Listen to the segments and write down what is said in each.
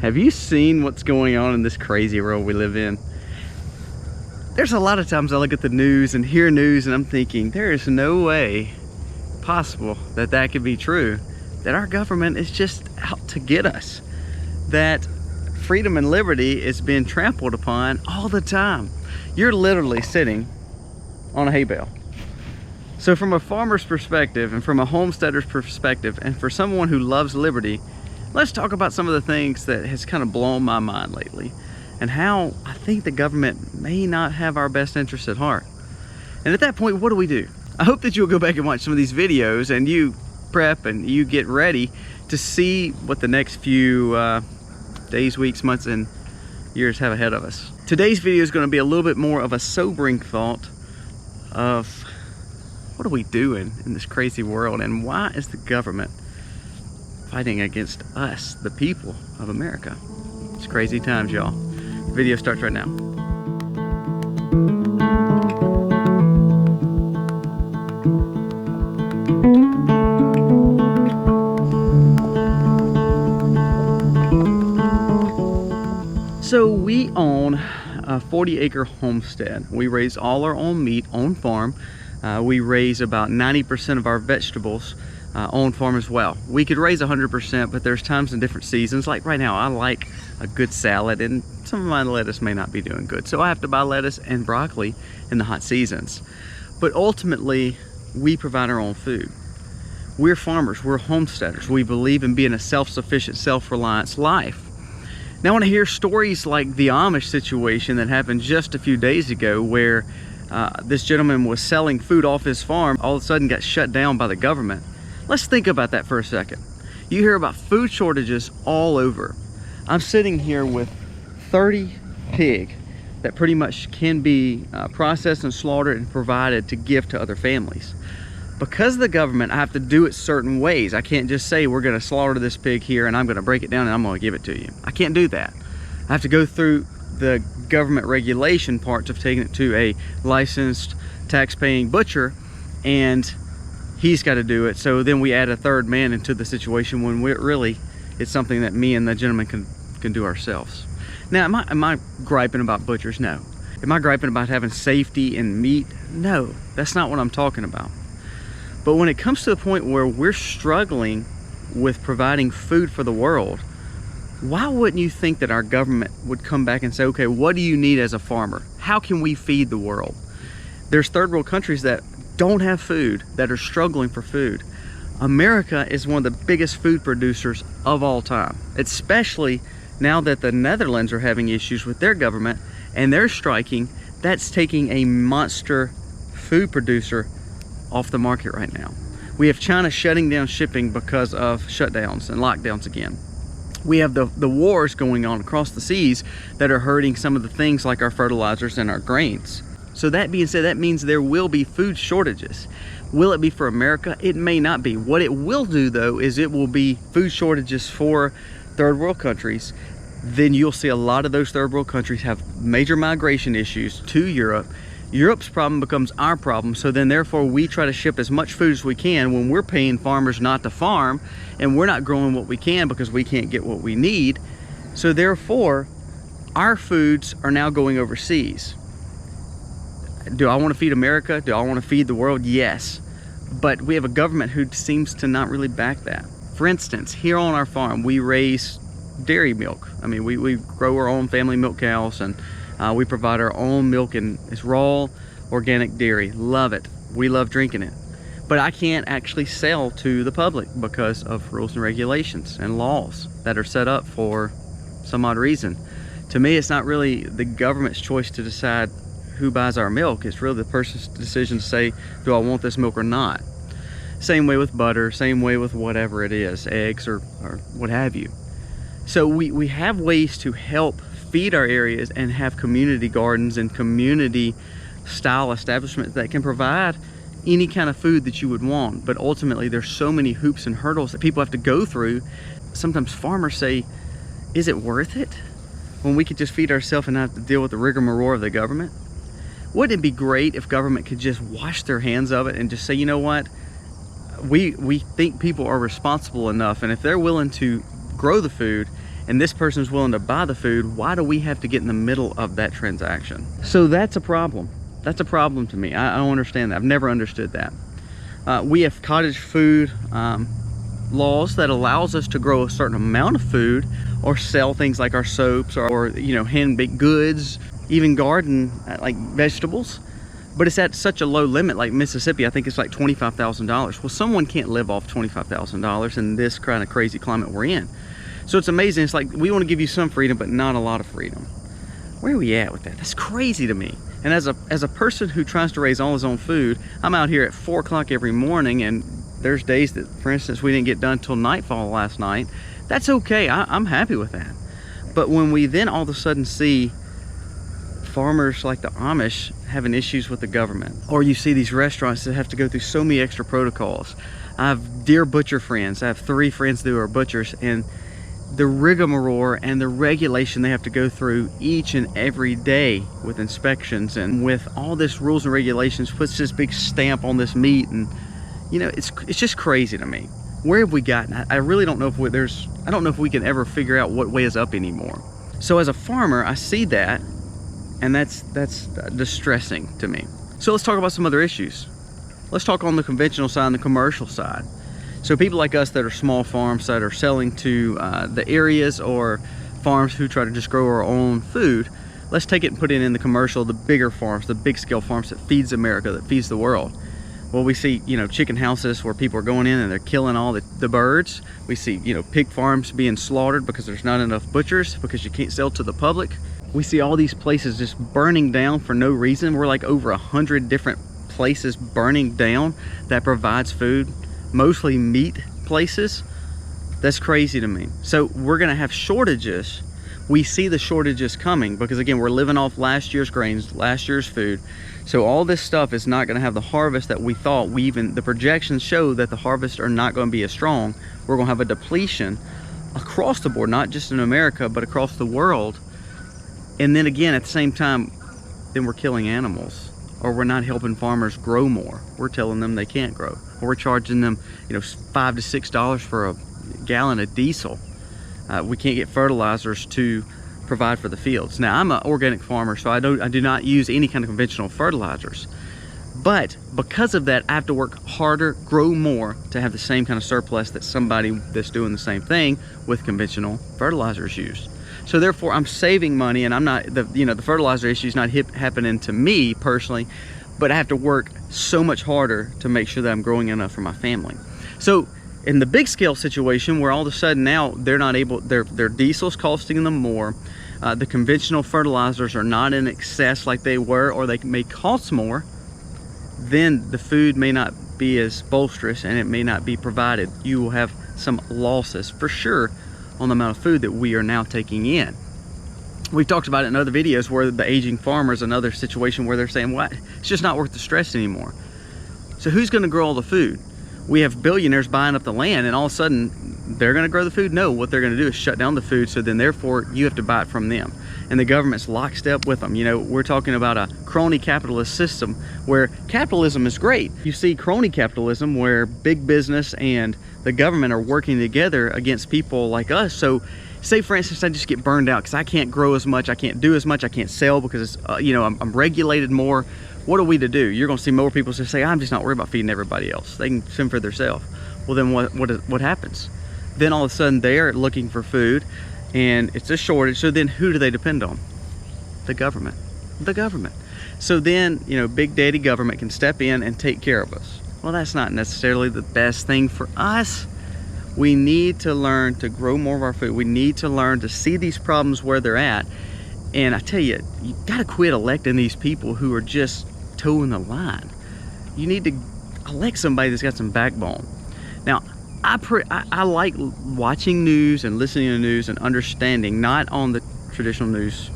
Have you seen what's going on in this crazy world we live in? There's a lot of times I look at the news and hear news and I'm thinking, there is no way possible that that could be true. That our government is just out to get us. That freedom and liberty is being trampled upon all the time. You're literally sitting on a hay bale. So from a farmer's perspective and from a homesteader's perspective and for someone who loves liberty, let's talk about some of the things that has kind of blown my mind lately and how I think the government may not have our best interests at heart. And at that point, what do? I hope that you'll go back and watch some of these videos and you prep and you get ready to see what the next few days, weeks, months, and years have ahead of us. Today's video is going to be a little bit more of a sobering thought of what are we doing in this crazy world and why is the government fighting against us, the people of America? It's crazy times, y'all. The video starts right now. So we own a 40-acre homestead. We raise all our own meat on farm. We raise about 90% of our vegetables on farm as well. We could raise 100%, but there's times in different seasons. Like right now, I like a good salad, and some of my lettuce may not be doing good. So I have to buy lettuce and broccoli in the hot seasons. But ultimately, we provide our own food. We're farmers, we're homesteaders. We believe in being a self-sufficient, self-reliant life. Now, when I hear stories like the Amish situation that happened just a few days ago where this gentleman was selling food off his farm, all of a sudden got shut down by the government. Let's think about that for a second. You hear about food shortages all over. I'm sitting here with 30 pig that pretty much can be processed and slaughtered and provided to give to other families. Because of the government, I have to do it certain ways. I can't just say we're gonna slaughter this pig here and I'm gonna break it down and I'm gonna give it to you. I can't do that. I have to go through the government regulation parts of taking it to a licensed tax-paying butcher, and he's got to do it. So then we add a third man into the situation when it's something that me and the gentleman can do ourselves. Now, am I griping about butchers? No. Am I griping about having safety in meat? No, that's not what I'm talking about. But when it comes to the point where we're struggling with providing food for the world, why wouldn't you think that our government would come back and say, okay, what do you need as a farmer? How can we feed the world? There's third world countries that don't have food, that are struggling for food. America is one of the biggest food producers of all time, especially now that the Netherlands are having issues with their government and they're striking. That's taking a monster food producer off the market right now. We have China shutting down shipping because of shutdowns and lockdowns again. We have the wars going on across the seas that are hurting some of the things like our fertilizers and our grains. So that being said, that means there will be food shortages. Will it be for America? It may not be. What it will do though is it will be food shortages for third world countries. Then you'll see a lot of those third world countries have major migration issues to Europe. Europe's problem becomes our problem, so then therefore we try to ship as much food as we can when we're paying farmers not to farm and we're not growing what we can because we can't get what we need. So therefore, our foods are now going overseas. Do I want to feed America? Do I want to feed the world? Yes. But we have a government who seems to not really back that. For instance, here on our farm, we raise dairy milk. I mean, we grow our own family milk cows and we provide our own milk, and it's raw, organic dairy. Love it. We love drinking it. But I can't actually sell to the public because of rules and regulations and laws that are set up for some odd reason. To me, it's not really the government's choice to decide who buys our milk. It's really the person's decision to say, do I want this milk or not? Same way with butter, same way with whatever it is, eggs or what have you. So we have ways to help feed our areas and have community gardens and community style establishments that can provide any kind of food that you would want. But ultimately there's so many hoops and hurdles that people have to go through. Sometimes farmers say, is it worth it when we could just feed ourselves and not have to deal with the rigmarole of the government? Wouldn't it be great if government could just wash their hands of it and just say, you know what, we think people are responsible enough, and if they're willing to grow the food and this person's willing to buy the food, why do we have to get in the middle of that transaction? So that's a problem. That's a problem to me. I don't understand that. I've never understood that. We have cottage food laws that allows us to grow a certain amount of food or sell things like our soaps or you know, hand-baked goods, even garden like vegetables. But it's at such a low limit, like Mississippi, I think it's like $25,000. Well, someone can't live off $25,000 in this kind of crazy climate we're in. So it's amazing. It's like we want to give you some freedom, but not a lot of freedom. Where are we at with that? That's crazy to me. And as a person who tries to raise all his own food, I'm out here at 4 o'clock every morning, and there's days that, for instance, we didn't get done till nightfall last night. That's okay. I'm happy with that. But when we then all of a sudden see farmers like the Amish having issues with the government, or you see these restaurants that have to go through so many extra protocols. I have dear butcher friends. I have 3 friends who are butchers, and the rigmarole and the regulation they have to go through each and every day with inspections and with all this rules and regulations puts this big stamp on this meat, and you know, it's just crazy to me. Where have we gotten? I really don't know if I don't know if we can ever figure out what way is up anymore. So as a farmer, I see that, and that's distressing to me. So let's talk about some other issues. Let's talk on the conventional side and the commercial side. So people like us that are small farms that are selling to the areas or farms who try to just grow our own food, let's take it and put it in the commercial, the bigger farms, the big scale farms that feeds America, that feeds the world. Well, we see, you know, chicken houses where people are going in and they're killing all the birds. We see, you know, pig farms being slaughtered because there's not enough butchers, because you can't sell to the public. We see all these places just burning down for no reason. We're like over 100 different places burning down that provides food, mostly meat places. That's crazy to me. So we're gonna have shortages. We see the shortages coming because, again, we're living off last year's grains, last year's food. So all this stuff is not gonna have the harvest that we thought. The projections show that the harvests are not gonna be as strong. We're gonna have a depletion across the board, not just in America, but across the world. And then again, at the same time, then we're killing animals, or we're not helping farmers grow more. We're telling them they can't grow, or we're charging them, you know, $5 to $6 for a gallon of diesel. We can't get fertilizers to provide for the fields. Now, I'm an organic farmer, so I do not use any kind of conventional fertilizers. But because of that, I have to work harder, grow more to have the same kind of surplus that somebody that's doing the same thing with conventional fertilizers use. So therefore, I'm saving money, and I'm not, the fertilizer issue is not happening to me personally, but I have to work so much harder to make sure that I'm growing enough for my family. So in the big scale situation, where all of a sudden now they're not able, their diesel's costing them more, the conventional fertilizers are not in excess like they were, or they may cost more, then the food may not be as bolsterous and it may not be provided. You will have some losses for sure on the amount of food that we are now taking in. We've talked about it in other videos where the aging farmer is another situation where they're saying, well, it's just not worth the stress anymore. So who's gonna grow all the food? We have billionaires buying up the land, and all of a sudden they're gonna grow the food? No, what they're gonna do is shut down the food, so then therefore you have to buy it from them. And the government's lockstep with them. You know, we're talking about a crony capitalist system where capitalism is great. You see crony capitalism where big business and the government are working together against people like us. So say, for instance, I just get burned out because I can't grow as much, I can't do as much, I can't sell because it's, you know, I'm regulated more. What are we to do? You're gonna see more people just say, I'm just not worried about feeding everybody else. They can fend for themselves. Well, then what happens? Then all of a sudden they're looking for food and it's a shortage. So then who do they depend on? The government. The government. So then, you know, big daddy government can step in and take care of us. Well, that's not necessarily the best thing for us. We need to learn to grow more of our food. We need to learn to see these problems where they're at. And I tell you, you gotta quit electing these people who are just towing the line. You need to elect somebody that's got some backbone. Now, I like watching news and listening to news and understanding, not on the traditional news,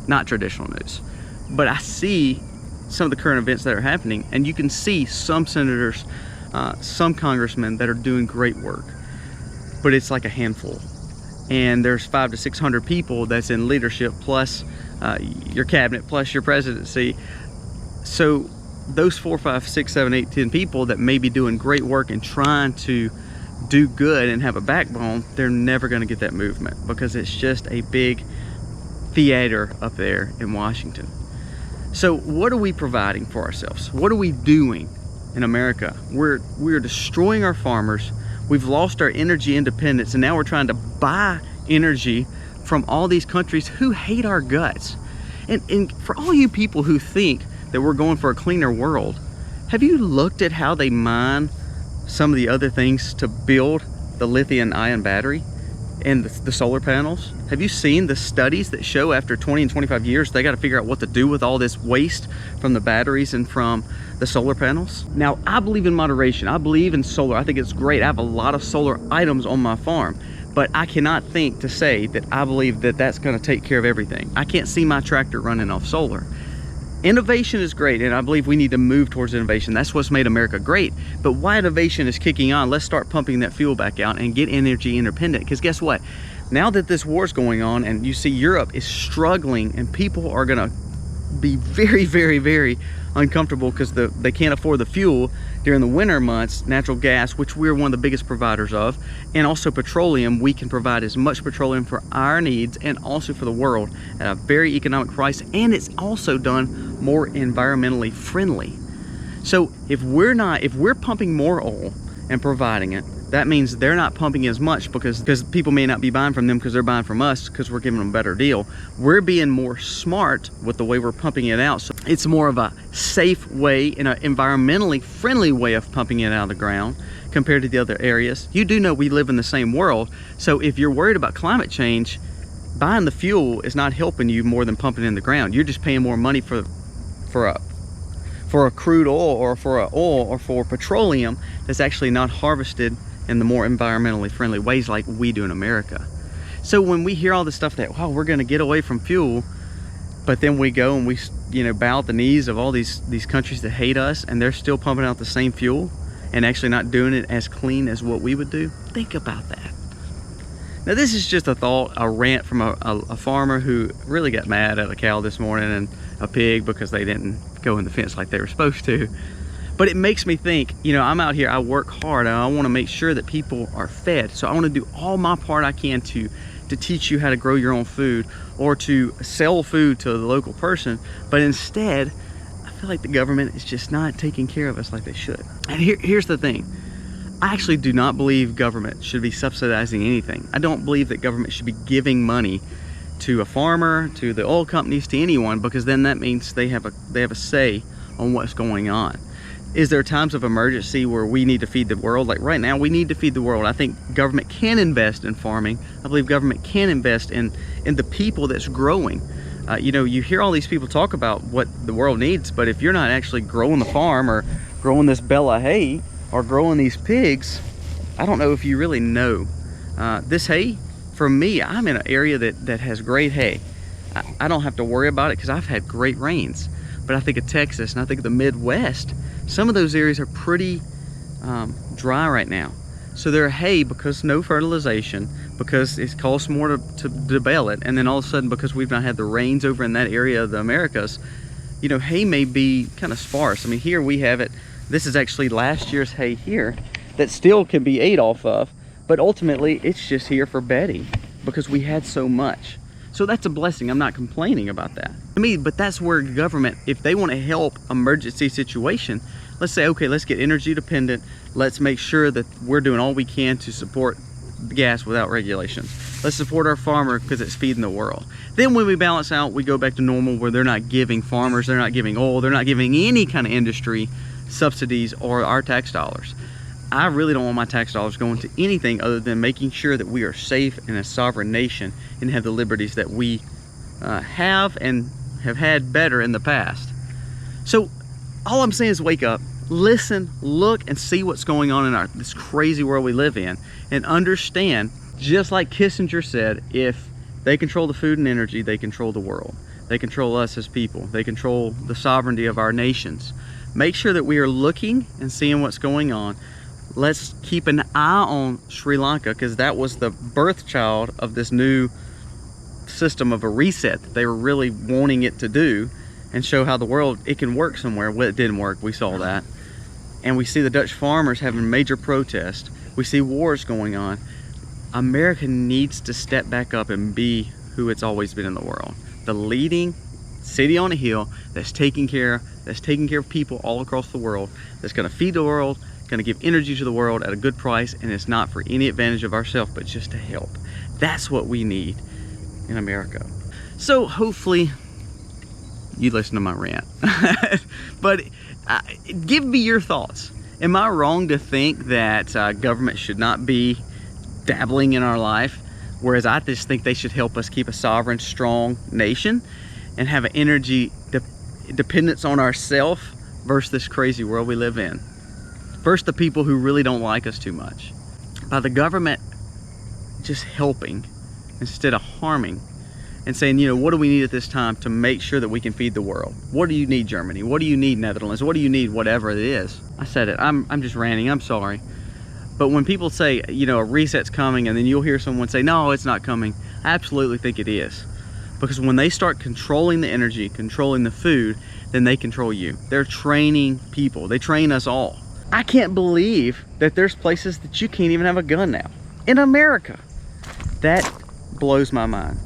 not traditional news, but I see some of the current events that are happening, and you can see some senators, some congressmen that are doing great work, but it's like a handful. And there's 500 to 600 people that's in leadership, plus your cabinet, plus your presidency. So those 4, 5, 6, 7, 8, 10 people that may be doing great work and trying to do good and have a backbone, they're never going to get that movement, because it's just a big theater up there in Washington. So what are we providing for ourselves? What are we doing in America? We're destroying our farmers. We've lost our energy independence, and now we're trying to buy energy from all these countries who hate our guts. And for all you people who think that we're going for a cleaner world, have you looked at how they mine some of the other things to build the lithium-ion battery and the solar panels? Have you seen the studies that show after 20 and 25 years they got to figure out what to do with all this waste from the batteries and from the solar panels? Now, I believe in moderation. I believe in solar. I think it's great. I have a lot of solar items on my farm, but I cannot think to say that I believe that that's going to take care of everything. I can't see my tractor running off solar. Innovation is great, and I believe we need to move towards innovation. That's what's made America great. But while innovation is kicking on, let's start pumping that fuel back out and get energy independent. Because guess what? Now that this war is going on, and you see Europe is struggling, and people are going to be very, very, very uncomfortable because they can't afford the fuel during the winter months, natural gas, which we're one of the biggest providers of, and also petroleum. We can provide as much petroleum for our needs and also for the world at a very economic price, and it's also done more environmentally friendly. So if we're pumping more oil and providing it, that means they're not pumping as much because people may not be buying from them because they're buying from us because we're giving them a better deal. We're being more smart with the way we're pumping it out. So it's more of a safe way and an environmentally friendly way of pumping it out of the ground compared to the other areas. You do know we live in the same world. So if you're worried about climate change, buying the fuel is not helping you more than pumping it in the ground. You're just paying more money for a crude oil or for a oil or for petroleum that's actually not harvested in the more environmentally friendly ways like we do in America. So when we hear all this stuff that, wow, we're going to get away from fuel, but then we go and we, bow at the knees of all these countries that hate us, and they're still pumping out the same fuel and actually not doing it as clean as what we would do. Think about that. Now, this is just a thought, a rant from a farmer who really got mad at a cow this morning and a pig because they didn't go in the fence like they were supposed to. But it makes me think, I'm out here, I work hard, and I want to make sure that people are fed. So I want to do all my part I can to teach you how to grow your own food or to sell food to the local person. But instead, I feel like the government is just not taking care of us like they should. And here's the thing. I actually do not believe government should be subsidizing anything. I don't believe that government should be giving money to a farmer, to the oil companies, to anyone, because then that means they have a say on what's going on. Is there times of emergency where we need to feed the world? Like right now, we need to feed the world. I think government can invest in farming. I believe government can invest in the people that's growing. You hear all these people talk about what the world needs, but if you're not actually growing the farm or growing this bale of hay or growing these pigs, I don't know if you really know. This hay, for me, I'm in an area that has great hay. I don't have to worry about it because I've had great rains. But I think of Texas and I think of the Midwest. Some of those areas are pretty dry right now. So they're hay because no fertilization, because it costs more to bale it, and then all of a sudden because we've not had the rains over in that area of the Americas, hay may be kind of sparse. I mean, here we have it. This is actually last year's hay here that still can be ate off of, but ultimately it's just here for bedding because we had so much. So that's a blessing. I'm not complaining about that. But that's where government, if they want to help emergency situation, let's say, okay, let's get energy dependent. Let's make sure that we're doing all we can to support gas without regulations. Let's support our farmer because it's feeding the world. Then when we balance out, we go back to normal where they're not giving farmers, they're not giving oil, they're not giving any kind of industry subsidies or our tax dollars. I really don't want my tax dollars going to anything other than making sure that we are safe in a sovereign nation and have the liberties that we have and have had better in the past. So all I'm saying is wake up, listen, look, and see what's going on in this crazy world we live in, and understand, just like Kissinger said, if they control the food and energy, they control the world. They control us as people. They control the sovereignty of our nations. Make sure that we are looking and seeing what's going on. Let's keep an eye on Sri Lanka, because that was the birth child of this new system of a reset that they were really wanting it to do and show how the world, it can work somewhere. Well, it didn't work. We saw that. And we see the Dutch farmers having major protests. We see wars going on. America needs to step back up and be who it's always been in the world. The leading city on a hill that's taking care of people all across the world, that's gonna feed the world, gonna give energy to the world at a good price, and it's not for any advantage of ourselves, but just to help. That's what we need in America. So hopefully you listen to my rant. But give me your thoughts. Am I wrong to think that government should not be dabbling in our life? Whereas I just think they should help us keep a sovereign, strong nation and have an energy dependence on ourselves versus this crazy world we live in. First, the people who really don't like us too much. By the government just helping instead of harming and saying, you know, what do we need at this time to make sure that we can feed the world? What do you need, Germany? What do you need, Netherlands? What do you need, whatever it is? I said it, I'm just ranting, I'm sorry. But when people say, you know, a reset's coming, and then you'll hear someone say, no, it's not coming, I absolutely think it is. Because when they start controlling the energy, controlling the food, then they control you. They're training people, they train us all. I can't believe that there's places that you can't even have a gun now in America. That blows my mind.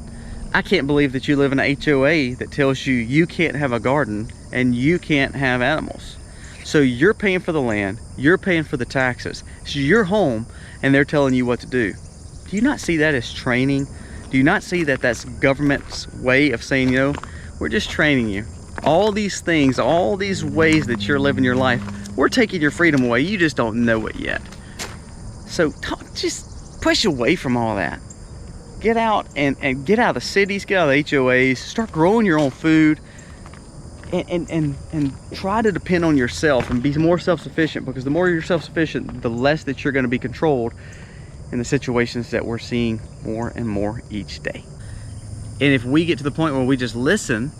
I can't believe that you live in an HOA that tells you you can't have a garden and you can't have animals. So you're paying for the land, you're paying for the taxes, it's your home, and they're telling you what to do. Do you not see that as training? Do you not see that that's government's way of saying, you know, we're just training you. All these things, all these ways that you're living your life, we're taking your freedom away, you just don't know it yet. So just push away from all that. Get out and get out of the cities, get out of the HOAs, start growing your own food, and try to depend on yourself and be more self-sufficient, because the more you're self-sufficient, the less that you're going to be controlled in the situations that we're seeing more and more each day. And if we get to the point where we just listen,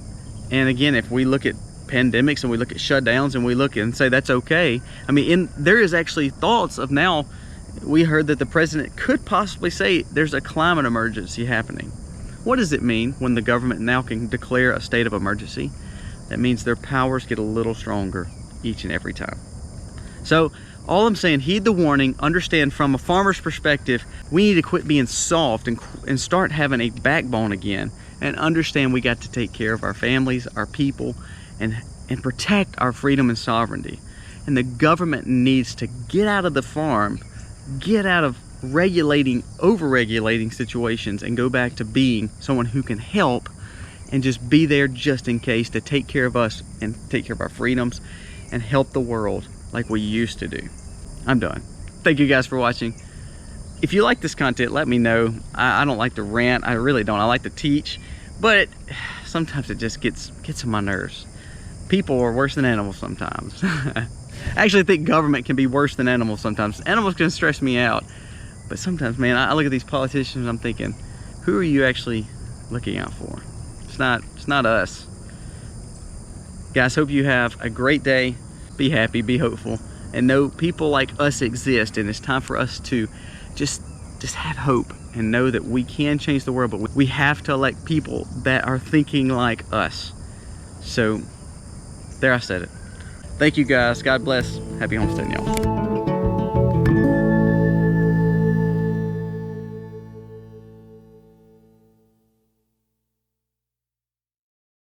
and again, if we look at pandemics and we look at shutdowns and we look and say that's okay, I mean, there is actually thoughts of now, we heard that the president could possibly say there's a climate emergency happening. What does it mean when the government now can declare a state of emergency? That means their powers get a little stronger each and every time. So all I'm saying, heed the warning, understand from a farmer's perspective, we need to quit being soft and start having a backbone again, and understand we got to take care of our families, our people, and protect our freedom and sovereignty. And the government needs to get out of the farm, get out of over-regulating situations, and go back to being someone who can help and just be there just in case, to take care of us and take care of our freedoms and help the world like we used to do. I'm done. Thank you guys for watching. If you like this content, let me know. I don't like to rant, I really don't. I like to teach, but sometimes it just gets on my nerves. People are worse than animals sometimes. I actually think government can be worse than animals sometimes. Animals can stress me out, but sometimes, man, I look at these politicians and I'm thinking, who are you actually looking out for? It's not us. Guys, hope you have a great day. Be happy, be hopeful, and know people like us exist, and it's time for us to just have hope and know that we can change the world, but we have to elect people that are thinking like us. So there, I said it. Thank you guys. God bless. Happy homesteading, y'all.